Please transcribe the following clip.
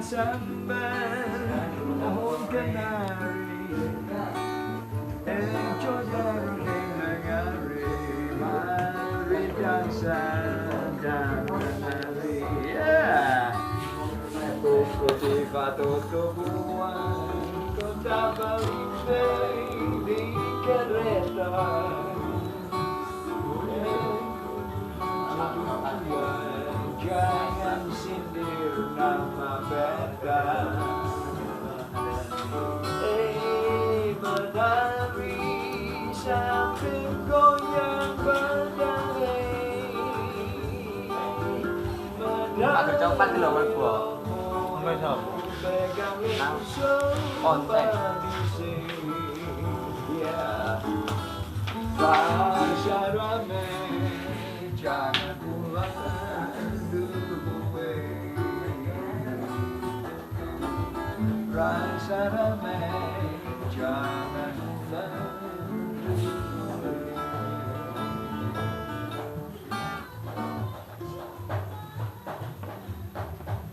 sambar pohon kenari coba mendengar mari dansa dan menari Koko tiba tutubuan kota Balibe di kereta jangan sindir nama benda menari sambil goyang berdari Aku coba di nomor 2 Nang konten rasa rame jangan pulang dulu rasa rame jangan